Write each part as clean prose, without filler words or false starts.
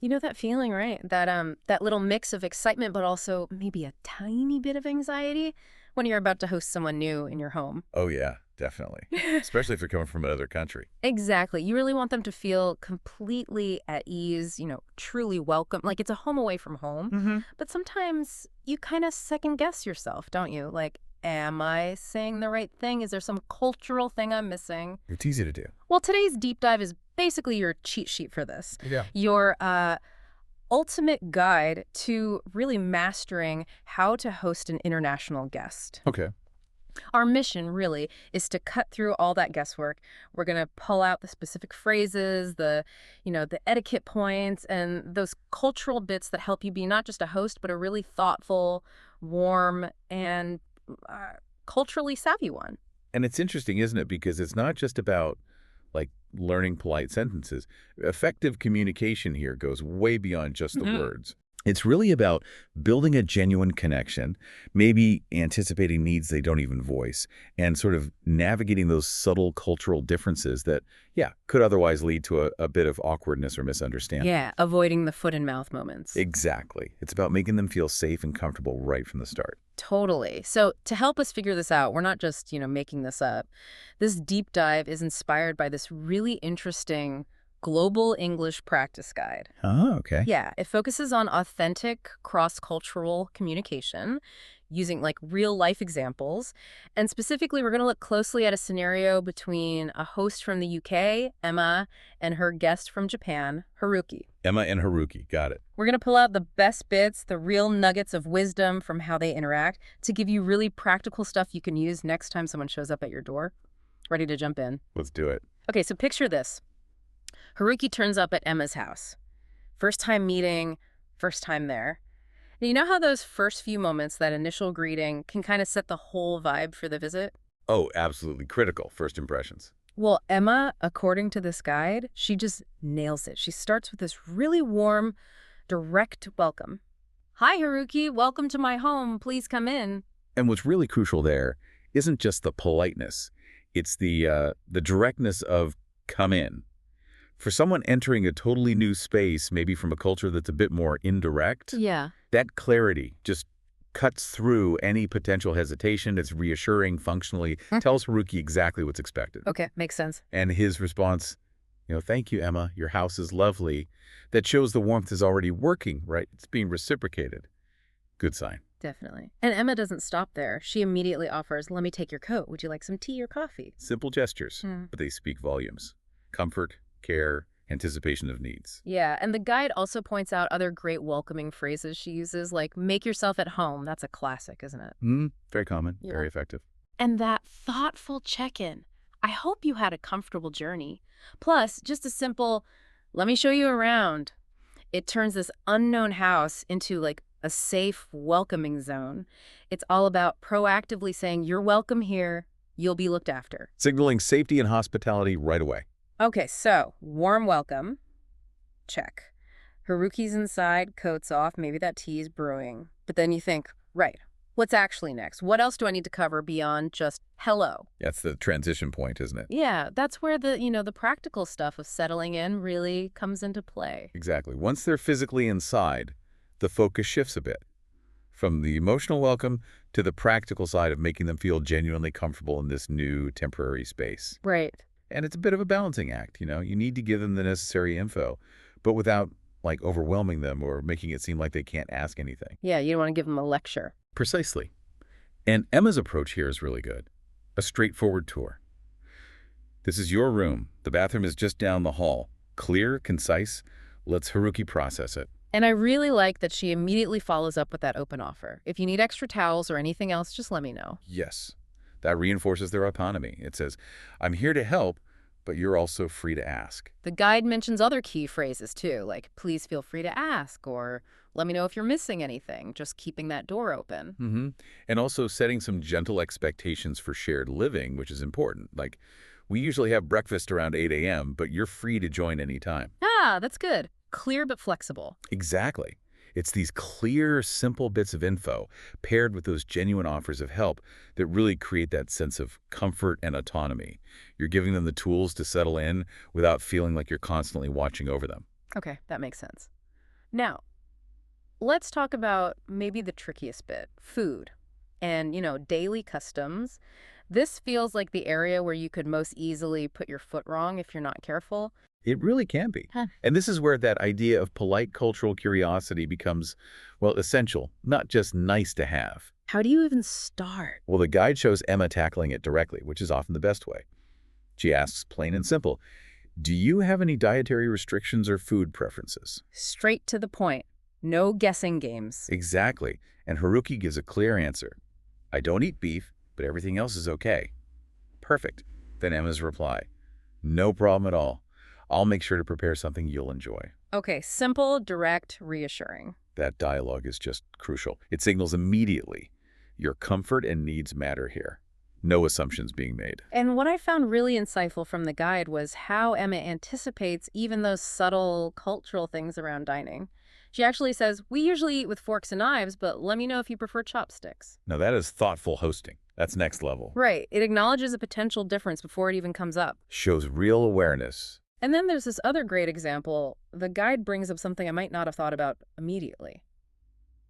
You know that feeling, right? That little mix of excitement, but also maybe a tiny bit of anxiety when you're about to host someone new in your home. Oh, yeah, definitely. Especially if they're coming from another country. Exactly. You really want them to feel completely at ease, truly welcome, like it's a home away from home. Hmm. But sometimes you kind of second guess yourself, don't you? Like, am I saying the right thing? Is there some cultural thing I'm missing? It's easy to do. Well, today's deep dive is basically your cheat sheet for this. Yeah. Your ultimate guide to really mastering how to host an international guest. Okay. Our mission really is to cut through all that guesswork. We're going to pull out the specific phrases, the etiquette points, and those cultural bits that help you be not just a host, but a really thoughtful, warm, and uh, culturally savvy one. And it's interesting, isn't it? Because it's not just about like learning polite sentences. Effective communication here goes way beyond just the words. It's really about building a genuine connection, maybe anticipating needs they don't even voice, and sort of navigating those subtle cultural differences that, yeah, could otherwise lead to a bit of awkwardness or misunderstanding. Yeah, avoiding the foot and mouth moments. Exactly. It's about making them feel safe and comfortable right from the start. Totally. So to help us figure this out, we're not just, making this up. This deep dive is inspired by this really interesting global English practice guide. Oh, okay. Yeah, it focuses on authentic cross-cultural communication using like real life examples. And specifically, we're going to look closely at a scenario between a host from the UK, Emma, and her guest from Japan, Haruki. Emma and Haruki. Got it. We're going to pull out the best bits, the real nuggets of wisdom from how they interact to give you really practical stuff you can use next time someone shows up at your door. Ready to jump in? Let's do it. Okay, so picture this. Haruki turns up at Emma's house. First time meeting, first time there. Now, you know how those first few moments, that initial greeting, can kind of set the whole vibe for the visit? Oh, absolutely critical. First impressions. Well, Emma, according to this guide, she just nails it. She starts with this really warm, direct welcome. Hi, Haruki. Welcome to my home. Please come in. And what's really crucial there isn't just the politeness. It's the directness of come in. For someone entering a totally new space, maybe from a culture that's a bit more indirect, Yeah. that clarity just cuts through any potential hesitation. It's reassuring, functionally, tells Haruki exactly what's expected. Okay, makes sense. And his response, thank you, Emma. Your house is lovely. That shows the warmth is already working, right? It's being reciprocated. Good sign. Definitely. And Emma doesn't stop there. She immediately offers, let me take your coat. Would you like some tea or coffee? Simple gestures, but they speak volumes. Comfort, care, anticipation of needs. Yeah, and the guide also points out other great welcoming phrases she uses, like make yourself at home. That's a classic, isn't it? Very common, Yeah. very effective. And that thoughtful check-in. I hope you had a comfortable journey. Plus, just a simple, let me show you around. It turns this unknown house into like a safe, welcoming zone. It's all about proactively saying, you're welcome here. You'll be looked after. Signaling safety and hospitality right away. Okay, so warm welcome. Check. Haruki's inside, coat's off, maybe that tea is brewing. But then you think, right, what's actually next? What else do I need to cover beyond just hello? That's the transition point, isn't it? Yeah, that's where the practical stuff of settling in really comes into play. Exactly. Once they're physically inside, the focus shifts a bit. From the emotional welcome to the practical side of making them feel genuinely comfortable in this new temporary space. Right. And it's a bit of a balancing act, You need to give them the necessary info, but without, like, overwhelming them or making it seem like they can't ask anything. Yeah, you don't want to give them a lecture. Precisely. And Emma's approach here is really good. A straightforward tour. This is your room. The bathroom is just down the hall. Clear, concise. Let's Haruki process it. And I really like that she immediately follows up with that open offer. If you need extra towels or anything else, just let me know. Yes. That reinforces their autonomy. It says, I'm here to help, but you're also free to ask. The guide mentions other key phrases too, like please feel free to ask, or let me know if you're missing anything, just keeping that door open. And also setting some gentle expectations for shared living, which is important. Like, we usually have breakfast around 8 a.m., but you're free to join anytime. Ah, that's good. Clear but flexible. Exactly. It's these clear, simple bits of info paired with those genuine offers of help that really create that sense of comfort and autonomy. You're giving them the tools to settle in without feeling like you're constantly watching over them. Okay, that makes sense. Now, let's talk about maybe the trickiest bit, food and, daily customs. This feels like the area where you could most easily put your foot wrong if you're not careful. It really can be. Huh. And this is where that idea of polite cultural curiosity becomes, well, essential, not just nice to have. How do you even start? Well, the guide shows Emma tackling it directly, which is often the best way. She asks, plain and simple, do you have any dietary restrictions or food preferences? Straight to the point. No guessing games. Exactly. And Haruki gives a clear answer. I don't eat beef, but everything else is okay. Perfect. Then Emma's reply. No problem at all. I'll make sure to prepare something you'll enjoy. Okay, simple, direct, reassuring. That dialogue is just crucial. It signals immediately your comfort and needs matter here. No assumptions being made. And what I found really insightful from the guide was how Emma anticipates even those subtle cultural things around dining. She actually says, we usually eat with forks and knives, but let me know if you prefer chopsticks. Now that is thoughtful hosting. That's next level. Right. It acknowledges a potential difference before it even comes up. Shows real awareness. And then there's this other great example. The guide brings up something I might not have thought about immediately.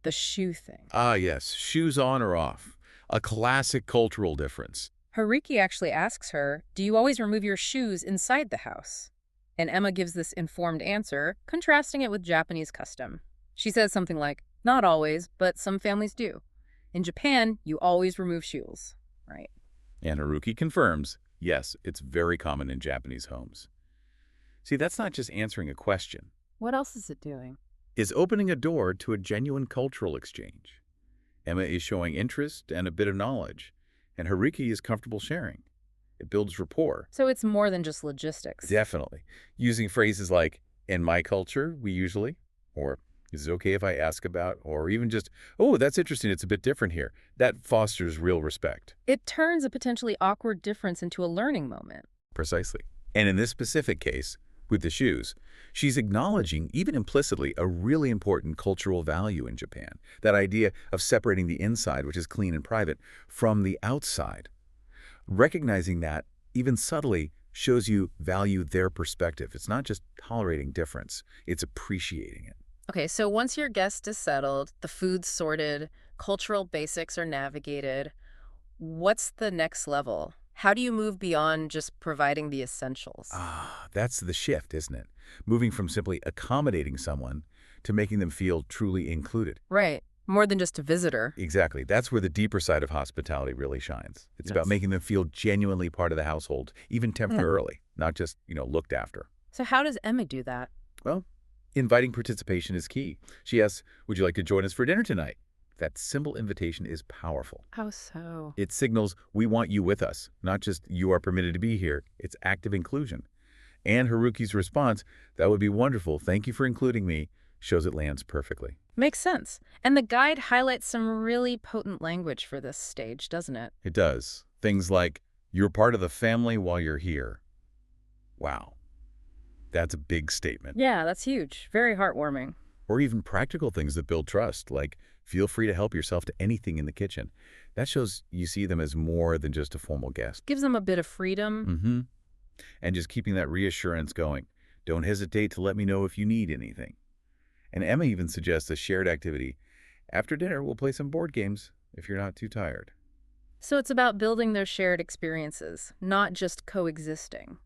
The shoe thing. Ah, yes. Shoes on or off. A classic cultural difference. Haruki actually asks her, do you always remove your shoes inside the house? And Emma gives this informed answer, contrasting it with Japanese custom. She says something like, not always, but some families do. In Japan, you always remove shoes, right? And Haruki confirms, yes, it's very common in Japanese homes. See, that's not just answering a question. What else is it doing? It's opening a door to a genuine cultural exchange. Emma is showing interest and a bit of knowledge, and Haruki is comfortable sharing. It builds rapport. So it's more than just logistics. Definitely. Using phrases like, in my culture, we usually, or is it okay if I ask about, or even just, oh, that's interesting, it's a bit different here. That fosters real respect. It turns a potentially awkward difference into a learning moment. Precisely. And in this specific case, with the shoes, she's acknowledging, even implicitly, a really important cultural value in Japan. That idea of separating the inside, which is clean and private, from the outside. Recognizing that, even subtly, shows you value their perspective. It's not just tolerating difference, it's appreciating it. Okay, so once your guest is settled, the food's sorted, cultural basics are navigated, what's the next level? How do you move beyond just providing the essentials? Ah, that's the shift, isn't it? Moving from simply accommodating someone to making them feel truly included. Right. More than just a visitor. Exactly. That's where the deeper side of hospitality really shines. It's about Yes. making them feel genuinely part of the household, even temporarily, not just, looked after. So how does Emma do that? Well, inviting participation is key. She asks, would you like to join us for dinner tonight? That simple invitation is powerful. How so? It signals we want you with us, not just you are permitted to be here. It's active inclusion. And Haruki's response, that would be wonderful, thank you for including me, shows it lands perfectly. Makes sense. And the guide highlights some really potent language for this stage, doesn't it? It does. Things like, you're part of the family while you're here. Wow. That's a big statement. Yeah, that's huge. Very heartwarming. Or even practical things that build trust, like feel free to help yourself to anything in the kitchen. That shows you see them as more than just a formal guest. Gives them a bit of freedom. And just keeping that reassurance going. Don't hesitate to let me know if you need anything. And Emma even suggests a shared activity. After dinner, we'll play some board games if you're not too tired. So it's about building those shared experiences, not just coexisting.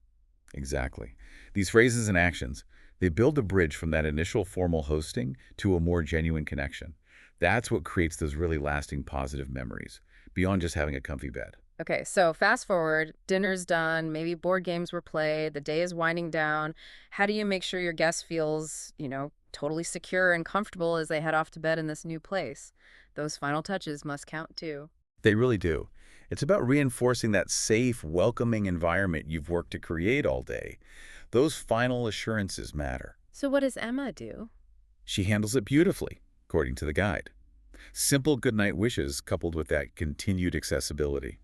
Exactly. These phrases and actions, they build a bridge from that initial formal hosting to a more genuine connection. That's what creates those really lasting positive memories, beyond just having a comfy bed. Okay, so fast forward, dinner's done, maybe board games were played, the day is winding down. How do you make sure your guest feels, totally secure and comfortable as they head off to bed in this new place? Those final touches must count too. They really do. It's about reinforcing that safe, welcoming environment you've worked to create all day. Those final assurances matter. So what does Emma do? She handles it beautifully, according to the guide. Simple goodnight wishes coupled with that continued accessibility.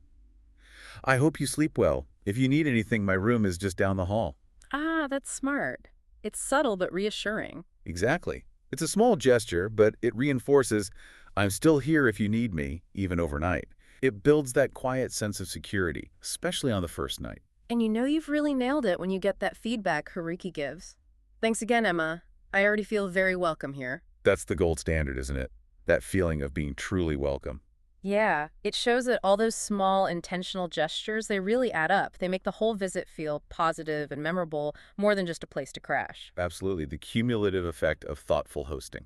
I hope you sleep well. If you need anything, my room is just down the hall. Ah, that's smart. It's subtle but reassuring. Exactly. It's a small gesture, but it reinforces, I'm still here if you need me, even overnight. It builds that quiet sense of security, especially on the first night. And you've really nailed it when you get that feedback Haruki gives. Thanks again, Emma. I already feel very welcome here. That's the gold standard, isn't it? That feeling of being truly welcome. Yeah, it shows that all those small intentional gestures, they really add up. They make the whole visit feel positive and memorable, more than just a place to crash. Absolutely. The cumulative effect of thoughtful hosting.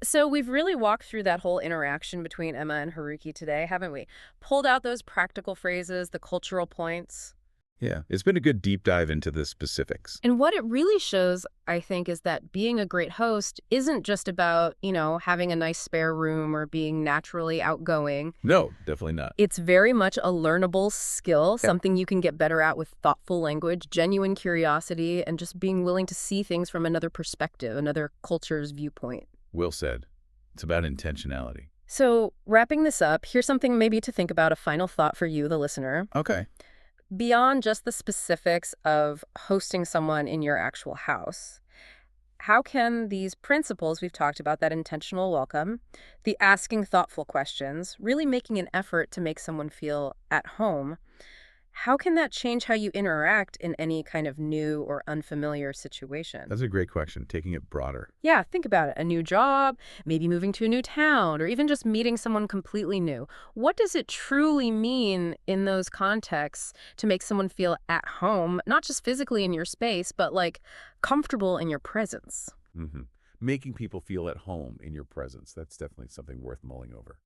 So we've really walked through that whole interaction between Emma and Haruki today, haven't we? Pulled out those practical phrases, the cultural points. Yeah, it's been a good deep dive into the specifics. And what it really shows, I think, is that being a great host isn't just about, having a nice spare room or being naturally outgoing. No, definitely not. It's very much a learnable skill, Yeah. something you can get better at with thoughtful language, genuine curiosity, and just being willing to see things from another perspective, another culture's viewpoint. Will said. It's about intentionality. So, wrapping this up, here's something maybe to think about, a final thought for you, the listener. Okay. Beyond just the specifics of hosting someone in your actual house, how can these principles we've talked about, that intentional welcome, the asking thoughtful questions, really making an effort to make someone feel at home, how can that change how you interact in any kind of new or unfamiliar situation? That's a great question, taking it broader. Yeah, think about it. A new job, maybe moving to a new town, or even just meeting someone completely new. What does it truly mean in those contexts to make someone feel at home, not just physically in your space, but like comfortable in your presence? hmm Making people feel at home in your presence. That's definitely something worth mulling over.